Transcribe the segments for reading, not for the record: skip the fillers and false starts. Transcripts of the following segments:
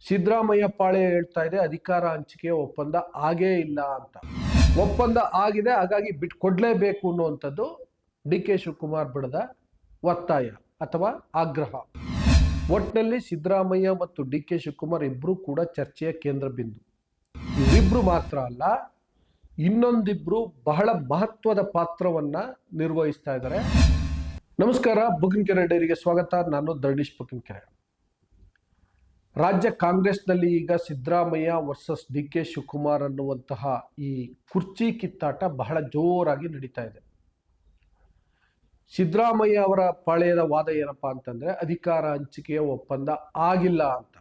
ಸಿದ್ದರಾಮಯ್ಯ ಪಾಳೆ ಹೇಳ್ತಾ ಇದೆ ಅಧಿಕಾರ ಹಂಚಿಕೆ ಒಪ್ಪಂದ ಆಗೇ ಇಲ್ಲ ಅಂತ. ಒಪ್ಪಂದ ಆಗಿದೆ, ಹಾಗಾಗಿ ಬಿಟ್ಕೊಡ್ಲೇಬೇಕು ಅನ್ನುವಂಥದ್ದು ಡಿ ಕೆ ಶಿವಕುಮಾರ್ ಬಿಡದ ಒತ್ತಾಯ ಅಥವಾ ಆಗ್ರಹ. ಒಟ್ಟಿನಲ್ಲಿ ಸಿದ್ದರಾಮಯ್ಯ ಮತ್ತು ಡಿ ಕೆ ಶಿವಕುಮಾರ್ ಇಬ್ಬರು ಕೂಡ ಚರ್ಚೆಯ ಕೇಂದ್ರ ಬಿಂದು. ಇವರಿಬ್ರು ಮಾತ್ರ ಅಲ್ಲ, ಇನ್ನೊಂದಿಬ್ರು ಬಹಳ ಮಹತ್ವದ ಪಾತ್ರವನ್ನ ನಿರ್ವಹಿಸ್ತಾ ಇದ್ದಾರೆ. ನಮಸ್ಕಾರ, ಬುಕ್ಕಿನಕೆರೆ ಡೈರಿಗೆ ಸ್ವಾಗತ. ನಾನು ಧರಣೀಶ್ ಬುಕ್ಕಿನಕೆರೆ. ರಾಜ್ಯ ಕಾಂಗ್ರೆಸ್ನಲ್ಲಿ ಈಗ Siddaramaiah versus D K Shivakumar ಅನ್ನುವಂತಹ ಈ ಕುರ್ಚಿ ಕಿತ್ತಾಟ ಬಹಳ ಜೋರಾಗಿ ನಡೀತಾ ಇದೆ. ಸಿದ್ದರಾಮಯ್ಯ ಅವರ ಪಾಳೆಯದ ವಾದ ಏನಪ್ಪಾ ಅಂತಂದ್ರೆ ಅಧಿಕಾರ ಹಂಚಿಕೆಯ ಒಪ್ಪಂದ ಆಗಿಲ್ಲ ಅಂತ.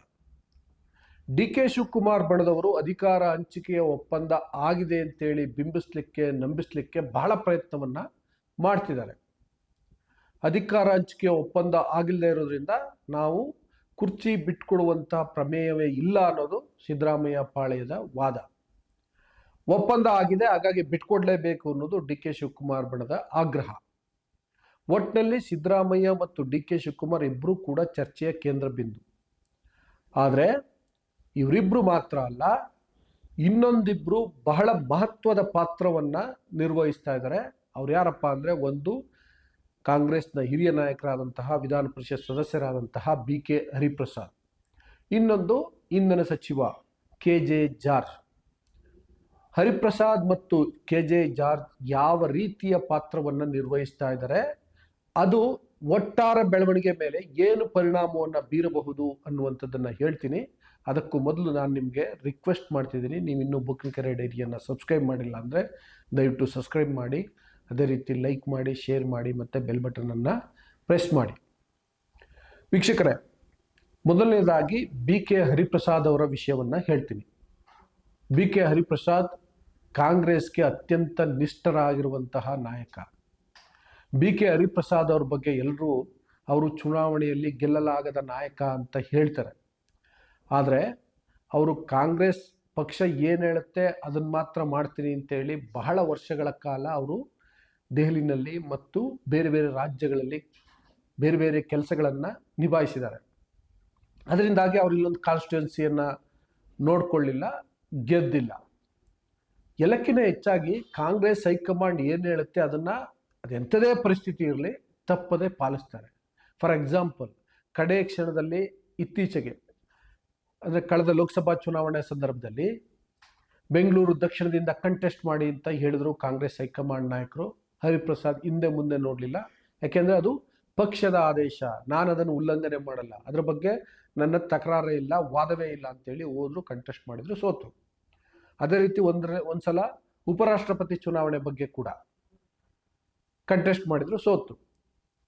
ಡಿ ಕೆ ಶಿವಕುಮಾರ್ ಬಣದವರು ಅಧಿಕಾರ ಹಂಚಿಕೆಯ ಒಪ್ಪಂದ ಆಗಿದೆ ಅಂತೇಳಿ ಬಿಂಬಿಸ್ಲಿಕ್ಕೆ ನಂಬಿಸ್ಲಿಕ್ಕೆ ಬಹಳ ಪ್ರಯತ್ನವನ್ನ ಮಾಡ್ತಿದ್ದಾರೆ. ಅಧಿಕಾರ ಹಂಚಿಕೆಯ ಒಪ್ಪಂದ ಆಗಿಲ್ಲದೆ ಇರೋದ್ರಿಂದ ನಾವು ಕುರ್ಚಿ ಬಿಟ್ಕೊಡುವಂತಹ ಪ್ರಮೇಯವೇ ಇಲ್ಲ ಅನ್ನೋದು ಸಿದ್ದರಾಮಯ್ಯ ಪಾಳೆಯದ ವಾದ. ಒಪ್ಪಂದ ಆಗಿದೆ, ಹಾಗಾಗಿ ಬಿಟ್ಕೊಡ್ಲೇಬೇಕು ಅನ್ನೋದು ಡಿ ಕೆ ಶಿವಕುಮಾರ್ ಬಣದ ಆಗ್ರಹ. ಒಟ್ಟಿನಲ್ಲಿ ಸಿದ್ದರಾಮಯ್ಯ ಮತ್ತು ಡಿ ಕೆ ಶಿವಕುಮಾರ್ ಇಬ್ಬರು ಕೂಡ ಚರ್ಚೆಯ ಕೇಂದ್ರ ಬಿಂದು. ಆದರೆ ಇವರಿಬ್ರು ಮಾತ್ರ ಅಲ್ಲ, ಇನ್ನೊಂದಿಬ್ರು ಬಹಳ ಮಹತ್ವದ ಪಾತ್ರವನ್ನ ನಿರ್ವಹಿಸ್ತಾ ಇದ್ದಾರೆ. ಅವ್ರು ಯಾರಪ್ಪ ಅಂದ್ರೆ, ಒಂದು ಕಾಂಗ್ರೆಸ್ನ ಹಿರಿಯ ನಾಯಕರಾದಂತಹ ವಿಧಾನ ಪರಿಷತ್ ಸದಸ್ಯರಾದಂತಹ ಬಿ ಕೆ ಹರಿಪ್ರಸಾದ್, ಇನ್ನೊಂದು ಇಂಧನ ಸಚಿವ ಕೆ ಜೆ ಜಾರ್ಜ್. ಹರಿಪ್ರಸಾದ್ ಮತ್ತು ಕೆ ಜೆ ಜಾರ್ಜ್ ಯಾವ ರೀತಿಯ ಪಾತ್ರವನ್ನು ನಿರ್ವಹಿಸ್ತಾ ಇದ್ದಾರೆ, ಅದು ಒಟ್ಟಾರೆ ಬೆಳವಣಿಗೆ ಮೇಲೆ ಏನು ಪರಿಣಾಮವನ್ನು ಬೀರಬಹುದು ಅನ್ನುವಂಥದ್ದನ್ನು ಹೇಳ್ತೀನಿ. ಅದಕ್ಕೂ ಮೊದಲು ನಾನು ನಿಮಗೆ ರಿಕ್ವೆಸ್ಟ್ ಮಾಡ್ತಿದ್ದೀನಿ, ನೀವು ಇನ್ನೂ ಬುಕ್ಕಿನಕೆರೆ ಡೈರಿಯನ್ನು ಸಬ್ಸ್ಕ್ರೈಬ್ ಮಾಡಿಲ್ಲ ಅಂದರೆ ದಯವಿಟ್ಟು ಸಬ್ಸ್ಕ್ರೈಬ್ ಮಾಡಿ, ಅದೇ ರೀತಿ ಲೈಕ್ ಮಾಡಿ, ಶೇರ್ ಮಾಡಿ, ಮತ್ತು ಬೆಲ್ ಬಟನನ್ನು ಪ್ರೆಸ್ ಮಾಡಿ. ವೀಕ್ಷಕರೇ, ಮೊದಲನೇದಾಗಿ ಬಿ ಕೆ ಹರಿಪ್ರಸಾದ್ ಅವರ ವಿಷಯವನ್ನು ಹೇಳ್ತೀನಿ. ಬಿ ಕೆ ಹರಿಪ್ರಸಾದ್ ಕಾಂಗ್ರೆಸ್ಗೆ ಅತ್ಯಂತ ನಿಷ್ಠರಾಗಿರುವಂತಹ ನಾಯಕ. ಬಿ ಕೆ ಹರಿಪ್ರಸಾದ್ ಅವ್ರ ಬಗ್ಗೆ ಎಲ್ಲರೂ ಅವರು ಚುನಾವಣೆಯಲ್ಲಿ ಗೆಲ್ಲಲಾಗದ ನಾಯಕ ಅಂತ ಹೇಳ್ತಾರೆ. ಆದರೆ ಅವರು ಕಾಂಗ್ರೆಸ್ ಪಕ್ಷ ಏನು ಹೇಳುತ್ತೆ ಅದನ್ನು ಮಾತ್ರ ಮಾಡ್ತೀನಿ ಅಂತೇಳಿ ಬಹಳ ವರ್ಷಗಳ ಕಾಲ ಅವರು ದೆಹಲಿನಲ್ಲಿ ಮತ್ತು ಬೇರೆ ಬೇರೆ ರಾಜ್ಯಗಳಲ್ಲಿ ಬೇರೆ ಬೇರೆ ಕೆಲಸಗಳನ್ನು ನಿಭಾಯಿಸಿದ್ದಾರೆ. ಅದರಿಂದಾಗಿ ಅವರು ಇಲ್ಲೊಂದು ಕಾನ್ಸ್ಟಿಟ್ಯೂನ್ಸಿಯನ್ನು ನೋಡ್ಕೊಳ್ಳಿಲ್ಲ, ಗೆದ್ದಿಲ್ಲ. ಎಲ್ಲಕ್ಕಿಂತ ಹೆಚ್ಚಾಗಿ ಕಾಂಗ್ರೆಸ್ ಹೈಕಮಾಂಡ್ ಏನು ಹೇಳುತ್ತೆ ಅದನ್ನು ಅದೆಂಥದೇ ಪರಿಸ್ಥಿತಿ ಇರಲಿ ತಪ್ಪದೇ ಪಾಲಿಸ್ತಾರೆ. ಫಾರ್ ಎಕ್ಸಾಂಪಲ್, ಕಡೆ ಕ್ಷಣದಲ್ಲಿ ಇತ್ತೀಚೆಗೆ ಅಂದರೆ ಕಳೆದ ಲೋಕಸಭಾ ಚುನಾವಣೆ ಸಂದರ್ಭದಲ್ಲಿ ಬೆಂಗಳೂರು ದಕ್ಷಿಣದಿಂದ ಕಂಟೆಸ್ಟ್ ಮಾಡಿ ಅಂತ ಹೇಳಿದ್ರು ಕಾಂಗ್ರೆಸ್ ಹೈಕಮಾಂಡ್ ನಾಯಕರು. ಹರಿಪ್ರಸಾದ್ ಹಿಂದೆ ಮುಂದೆ ನೋಡಲಿಲ್ಲ, ಯಾಕೆಂದರೆ ಅದು ಪಕ್ಷದ ಆದೇಶ, ನಾನು ಅದನ್ನು ಉಲ್ಲಂಘನೆ ಮಾಡಲ್ಲ, ಅದರ ಬಗ್ಗೆ ನನ್ನ ತಕರಾರೇ ಇಲ್ಲ, ವಾದವೇ ಇಲ್ಲ ಅಂತೇಳಿ ಹೋದ್ರು, ಕಂಟೆಸ್ಟ್ ಮಾಡಿದ್ರು, ಸೋತು. ಅದೇ ರೀತಿ ಒಂದ್ಸಲ ಉಪರಾಷ್ಟ್ರಪತಿ ಚುನಾವಣೆ ಬಗ್ಗೆ ಕೂಡ ಕಂಟೆಸ್ಟ್ ಮಾಡಿದ್ರು, ಸೋತು.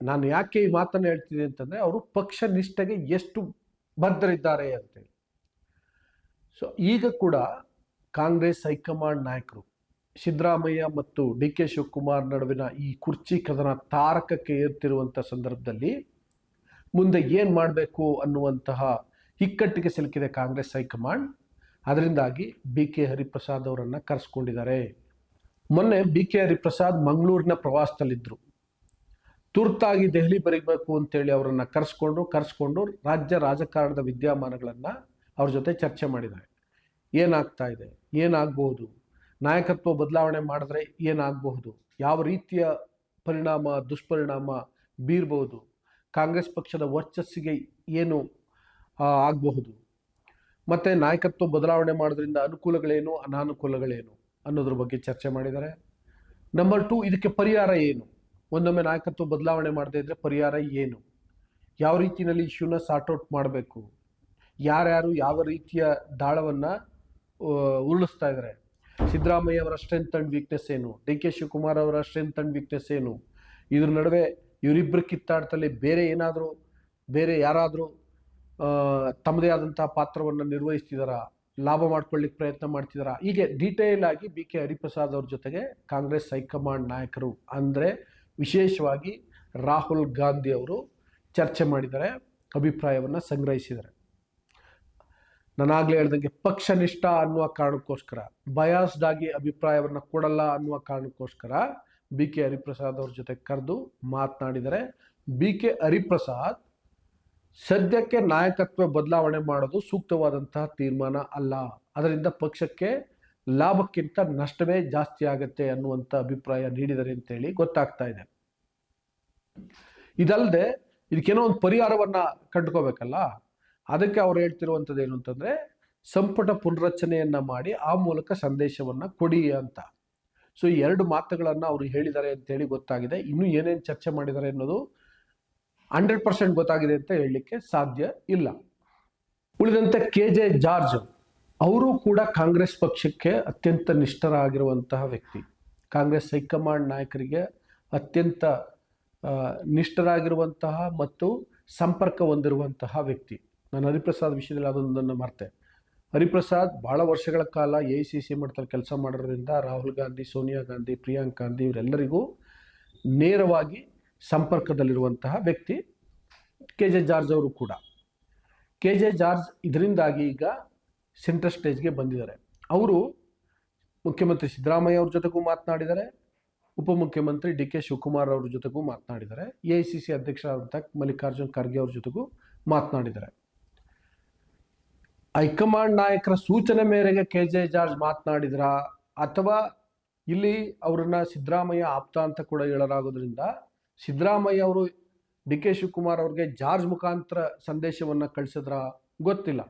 ನಾನು ಯಾಕೆ ಈ ಮಾತನ್ನು ಹೇಳ್ತಿದ್ದೀನಿ ಅಂತಂದರೆ, ಅವರು ಪಕ್ಷ ನಿಷ್ಠೆಗೆ ಎಷ್ಟು ಬದ್ಧರಿದ್ದಾರೆ ಅಂತೇಳಿ. ಸೊ ಈಗ ಕೂಡ ಕಾಂಗ್ರೆಸ್ ಹೈಕಮಾಂಡ್ ನಾಯಕರು ಸಿದ್ದರಾಮಯ್ಯ ಮತ್ತು ಡಿ ಕೆ ಶಿವಕುಮಾರ್ ನಡುವಿನ ಈ ಕುರ್ಚಿ ಕದನ ತಾರಕಕ್ಕೆ ಏರ್ತಿರುವಂಥ ಸಂದರ್ಭದಲ್ಲಿ ಮುಂದೆ ಏನು ಮಾಡಬೇಕು ಅನ್ನುವಂತಹ ಇಕ್ಕಟ್ಟಿಗೆ ಸಿಲುಕಿದೆ ಕಾಂಗ್ರೆಸ್ ಹೈಕಮಾಂಡ್. ಅದರಿಂದಾಗಿ ಬಿ ಕೆ ಹರಿಪ್ರಸಾದ್ ಅವರನ್ನು ಕರೆಸ್ಕೊಂಡಿದ್ದಾರೆ. ಮೊನ್ನೆ ಬಿ ಕೆ ಹರಿಪ್ರಸಾದ್ ಮಂಗಳೂರಿನ ಪ್ರವಾಸದಲ್ಲಿದ್ದರು. ತುರ್ತಾಗಿ ದೆಹಲಿ ಬರೀಬೇಕು ಅಂತೇಳಿ ಅವರನ್ನು ಕರೆಸ್ಕೊಂಡು ರಾಜ್ಯ ರಾಜಕಾರಣದ ವಿದ್ಯಮಾನಗಳನ್ನು ಅವ್ರ ಜೊತೆ ಚರ್ಚೆ ಮಾಡಿದ್ದಾರೆ. ಏನಾಗ್ತಾ ಇದೆ, ಏನಾಗಬಹುದು, ನಾಯಕತ್ವ ಬದಲಾವಣೆ ಮಾಡಿದ್ರೆ ಏನಾಗಬಹುದು, ಯಾವ ರೀತಿಯ ಪರಿಣಾಮ ದುಷ್ಪರಿಣಾಮ ಬೀರಬಹುದು, ಕಾಂಗ್ರೆಸ್ ಪಕ್ಷದ ವರ್ಚಸ್ಸಿಗೆ ಏನು ಆಗಬಹುದು, ಮತ್ತು ನಾಯಕತ್ವ ಬದಲಾವಣೆ ಮಾಡೋದ್ರಿಂದ ಅನುಕೂಲಗಳೇನು ಅನಾನುಕೂಲಗಳೇನು ಅನ್ನೋದ್ರ ಬಗ್ಗೆ ಚರ್ಚೆ ಮಾಡಿದ್ದಾರೆ. ನಂಬರ್ 2, ಇದಕ್ಕೆ ಪರಿಹಾರ ಏನು, ಒಂದೊಮ್ಮೆ ನಾಯಕತ್ವ ಬದಲಾವಣೆ ಮಾಡದೇ ಇದ್ದರೆ ಪರಿಹಾರ ಏನು, ಯಾವ ರೀತಿಯಲ್ಲಿ ಇಶ್ಯೂನ ಸಾರ್ಟ್ಔಟ್ ಮಾಡಬೇಕು, ಯಾರ್ಯಾರು ಯಾವ ರೀತಿಯ ದಾಳವನ್ನು ಉರುಳಿಸ್ತಾ ಇದ್ದಾರೆ, ಸಿದ್ದರಾಮಯ್ಯ ಅವರ ಸ್ಟ್ರೆಂತ್ ಆ್ಯಂಡ್ ವೀಕ್ನೆಸ್ ಏನು, ಡಿ ಕೆ ಶಿವಕುಮಾರ್ ಅವರ ಸ್ಟ್ರೆಂತ್ ಆ್ಯಂಡ್ ವೀಕ್ನೆಸ್ ಏನು, ಇದ್ರ ನಡುವೆ ಇವರಿಬ್ಬರು ಕಿತ್ತಾಟದಲ್ಲಿ ಬೇರೆ ಯಾರಾದರೂ ತಮ್ಮದೇ ಆದಂತಹ ಪಾತ್ರವನ್ನು ನಿರ್ವಹಿಸ್ತಿದ್ದಾರಾ, ಲಾಭ ಮಾಡ್ಕೊಳ್ಳಿಕ್ಕೆ ಪ್ರಯತ್ನ ಮಾಡ್ತಿದ್ದಾರಾ, ಹೀಗೆ ಡೀಟೇಲ್ ಆಗಿ ಬಿ ಕೆ ಹರಿಪ್ರಸಾದ್ ಅವ್ರ ಜೊತೆಗೆ ಕಾಂಗ್ರೆಸ್ ಹೈಕಮಾಂಡ್ ನಾಯಕರು ಅಂದರೆ ವಿಶೇಷವಾಗಿ ರಾಹುಲ್ ಗಾಂಧಿ ಅವರು ಚರ್ಚೆ ಮಾಡಿದ್ದಾರೆ, ಅಭಿಪ್ರಾಯವನ್ನು ಸಂಗ್ರಹಿಸಿದ್ದಾರೆ. ನಾನಾಗಲೇ ಹೇಳ್ದಂಗೆ ಪಕ್ಷನಿಷ್ಠ ಅನ್ನುವ ಕಾರಣಕ್ಕೋಸ್ಕರ, ಬಯಾಸ್ಡ್ ಆಗಿ ಅಭಿಪ್ರಾಯವನ್ನು ಕೊಡಲ್ಲ ಅನ್ನುವ ಕಾರಣಕ್ಕೋಸ್ಕರ ಬಿ ಕೆ ಹರಿಪ್ರಸಾದ್ ಅವ್ರ ಜೊತೆ ಕರೆದು ಮಾತನಾಡಿದರೆ. ಬಿ ಕೆ ಹರಿಪ್ರಸಾದ್ ಸದ್ಯಕ್ಕೆ ನಾಯಕತ್ವ ಬದಲಾವಣೆ ಮಾಡೋದು ಸೂಕ್ತವಾದಂತಹ ತೀರ್ಮಾನ ಅಲ್ಲ. ಅದರಿಂದ ಪಕ್ಷಕ್ಕೆ ಲಾಭಕ್ಕಿಂತ ನಷ್ಟವೇ ಜಾಸ್ತಿ ಆಗತ್ತೆ ಅನ್ನುವಂಥ ಅಭಿಪ್ರಾಯ ನೀಡಿದ್ದಾರೆ ಅಂತೇಳಿ ಗೊತ್ತಾಗ್ತಾ ಇದೆ. ಇದಲ್ಲದೆ ಇದಕ್ಕೇನೋ ಒಂದು ಪರಿಹಾರವನ್ನ ಕಂಡುಕೋಬೇಕಲ್ಲ, ಅದಕ್ಕೆ ಅವ್ರು ಹೇಳ್ತಿರುವಂಥದ್ದು ಏನು ಅಂತಂದ್ರೆ ಸಂಪುಟ ಪುನರಚನೆಯನ್ನ ಮಾಡಿ ಆ ಮೂಲಕ ಸಂದೇಶವನ್ನ ಕೊಡಿ ಅಂತ. ಸೊ ಈ 2 ಮಾತುಗಳನ್ನ ಅವರು ಹೇಳಿದ್ದಾರೆ ಅಂತೇಳಿ ಗೊತ್ತಾಗಿದೆ. ಇನ್ನು ಏನೇನು ಚರ್ಚೆ ಮಾಡಿದ್ದಾರೆ ಅನ್ನೋದು 100% ಗೊತ್ತಾಗಿದೆ ಅಂತ ಹೇಳಲಿಕ್ಕೆ ಸಾಧ್ಯ ಇಲ್ಲ. ಉಳಿದಂತೆ KJ ಜಾರ್ಜ್ ಅವರು ಕೂಡ ಕಾಂಗ್ರೆಸ್ ಪಕ್ಷಕ್ಕೆ ಅತ್ಯಂತ ನಿಷ್ಠರಾಗಿರುವಂತಹ ವ್ಯಕ್ತಿ. ಕಾಂಗ್ರೆಸ್ ಹೈಕಮಾಂಡ್ ನಾಯಕರಿಗೆ ಅತ್ಯಂತ ನಿಷ್ಠರಾಗಿರುವಂತಹ ಮತ್ತು ಸಂಪರ್ಕ ಹೊಂದಿರುವಂತಹ ವ್ಯಕ್ತಿ. ನಾನು ಹರಿಪ್ರಸಾದ್ ವಿಷಯದಲ್ಲಿ ಅದೊಂದನ್ನು ಮರ್ತೆ. ಹರಿಪ್ರಸಾದ್ ಬಹಳ ವರ್ಷಗಳ ಕಾಲ AICC ಮಟ್ಟದಲ್ಲಿ ಕೆಲಸ ಮಾಡೋದ್ರಿಂದ ರಾಹುಲ್ ಗಾಂಧಿ, ಸೋನಿಯಾ ಗಾಂಧಿ, ಪ್ರಿಯಾಂಕ್ ಗಾಂಧಿ ಇವರೆಲ್ಲರಿಗೂ ನೇರವಾಗಿ ಸಂಪರ್ಕದಲ್ಲಿರುವಂತಹ ವ್ಯಕ್ತಿ KJ ಜಾರ್ಜ್ ಅವರು ಕೂಡ. KJ ಜಾರ್ಜ್ ಇದರಿಂದಾಗಿ ಈಗ ಸೆಂಟರ್ ಸ್ಟೇಜ್ಗೆ ಬಂದಿದ್ದಾರೆ. ಅವರು ಮುಖ್ಯಮಂತ್ರಿ ಸಿದ್ದರಾಮಯ್ಯ ಅವ್ರ ಜೊತೆಗೂ ಮಾತನಾಡಿದ್ದಾರೆ, ಉಪಮುಖ್ಯಮಂತ್ರಿ DK ಶಿವಕುಮಾರ್ ಅವ್ರ ಜೊತೆಗೂ ಮಾತನಾಡಿದ್ದಾರೆ, AICC ಅಧ್ಯಕ್ಷರಾದಂಥ ಮಲ್ಲಿಕಾರ್ಜುನ್ ಖರ್ಗೆ ಅವ್ರ ಜೊತೆಗೂ ಮಾತನಾಡಿದ್ದಾರೆ. ಹೈಕಮಾಂಡ್ ನಾಯಕರ ಸೂಚನೆ ಮೇರೆಗೆ KJ ಜಾರ್ಜ್ ಮಾತನಾಡಿದ್ರ ಅಥವಾ ಇಲ್ಲಿ ಅವರನ್ನ ಸಿದ್ದರಾಮಯ್ಯ ಆಪ್ತ ಅಂತ ಕೂಡ ಹೇಳಲಾಗೋದ್ರಿಂದ ಸಿದ್ದರಾಮಯ್ಯ ಅವರು DK ಶಿವಕುಮಾರ್ ಅವ್ರಿಗೆ ಜಾರ್ಜ್ ಮುಖಾಂತರ ಸಂದೇಶವನ್ನ ಕಳಿಸಿದ್ರ ಗೊತ್ತಿಲ್ಲ.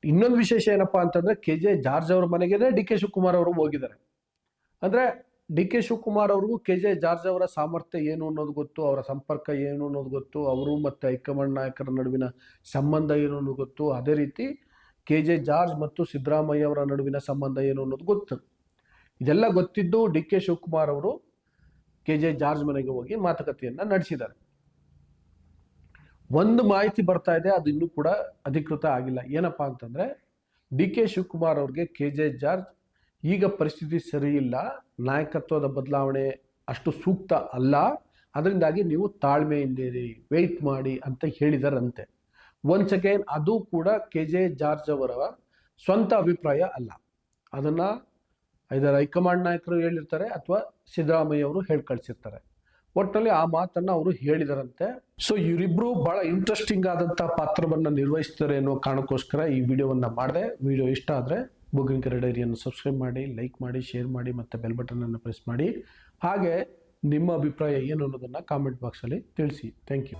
ಇನ್ನೊಂದು ವಿಶೇಷ ಏನಪ್ಪಾ ಅಂತಂದ್ರೆ KJ ಜಾರ್ಜ್ ಅವ್ರ ಮನೆಗೆ DK ಶಿವಕುಮಾರ್ ಅವರು ಹೋಗಿದ್ದಾರೆ. ಅಂದ್ರೆ DK ಶಿವಕುಮಾರ್ ಅವ್ರಿಗೂ KJ ಜಾರ್ಜ್ ಅವರ ಸಾಮರ್ಥ್ಯ ಏನು ಅನ್ನೋದು ಗೊತ್ತು, ಅವರ ಸಂಪರ್ಕ ಏನು ಅನ್ನೋದು ಗೊತ್ತು, ಅವರು ಮತ್ತೆ ಹೈಕಮಾಂಡ್ ನಾಯಕರ ನಡುವಿನ ಸಂಬಂಧ ಏನು ಅನ್ನೋದು ಗೊತ್ತು. ಅದೇ ರೀತಿ KJ ಜಾರ್ಜ್ ಮತ್ತು ಸಿದ್ದರಾಮಯ್ಯ ಅವರ ನಡುವಿನ ಸಂಬಂಧ ಏನು ಅನ್ನೋದು ಗೊತ್ತು. ಇದೆಲ್ಲ ಗೊತ್ತಿದ್ದು DK ಶಿವಕುಮಾರ್ ಅವರು KJ ಜಾರ್ಜ್ ಮನೆಗೆ ಹೋಗಿ ಮಾತುಕತೆಯನ್ನ ನಡೆಸಿದ್ದಾರೆ. ಒಂದು ಮಾಹಿತಿ ಬರ್ತಾ ಇದೆ, ಅದು ಇನ್ನೂ ಕೂಡ ಅಧಿಕೃತ ಆಗಿಲ್ಲ. ಏನಪ್ಪಾ ಅಂತಂದ್ರೆ DK ಶಿವಕುಮಾರ್ ಅವ್ರಿಗೆ KJ ಜಾರ್ಜ್ ಈಗ ಪರಿಸ್ಥಿತಿ ಸರಿ ಇಲ್ಲ, ನಾಯಕತ್ವದ ಬದಲಾವಣೆ ಅಷ್ಟು ಸೂಕ್ತ ಅಲ್ಲ, ಅದರಿಂದಾಗಿ ನೀವು ತಾಳ್ಮೆಯಿಂದಿರಿ, ವೆಯ್ಟ್ ಮಾಡಿ ಅಂತ ಹೇಳಿದಾರಂತೆ. ಒನ್ಸ್ ಅಗೇನ್ ಅದು ಕೂಡ KJ ಜಾರ್ಜ್ ಅವರ ಸ್ವಂತ ಅಭಿಪ್ರಾಯ ಅಲ್ಲ. ಅದನ್ನ ಐದರ್ ಹೈಕಮಾಂಡ್ ನಾಯಕರು ಹೇಳಿರ್ತಾರೆ ಅಥವಾ ಸಿದ್ದರಾಮಯ್ಯ ಅವರು ಹೇಳಿ ಕಳಿಸಿರ್ತಾರೆ. ಒಟ್ಟಲ್ಲಿ ಆ ಮಾತನ್ನ ಅವರು ಹೇಳಿದಾರಂತೆ. ಸೊ ಇವರಿಬ್ರು ಬಹಳ ಇಂಟ್ರೆಸ್ಟಿಂಗ್ ಆದಂತಹ ಪಾತ್ರವನ್ನ ನಿರ್ವಹಿಸ್ತಾರೆ ಅನ್ನೋ ಕಾರಣಕ್ಕೋಸ್ಕರ ಈ ವಿಡಿಯೋವನ್ನ ಮಾಡಿದೆ. ವಿಡಿಯೋ ಇಷ್ಟ ಆದ್ರೆ ಬುಗ್ಗಿನಕೆರೆ ಡೈರಿಯನ್ನು ಸಬ್ಸ್ಕ್ರೈಬ್ ಮಾಡಿ, ಲೈಕ್ ಮಾಡಿ, ಶೇರ್ ಮಾಡಿ ಮತ್ತು ಬೆಲ್ ಬಟನ್ ಅನ್ನು ಪ್ರೆಸ್ ಮಾಡಿ. ಹಾಗೆ ನಿಮ್ಮ ಅಭಿಪ್ರಾಯ ಏನು ಅನ್ನೋದನ್ನು ಕಾಮೆಂಟ್ ಬಾಕ್ಸಲ್ಲಿ ತಿಳಿಸಿ. Thank you.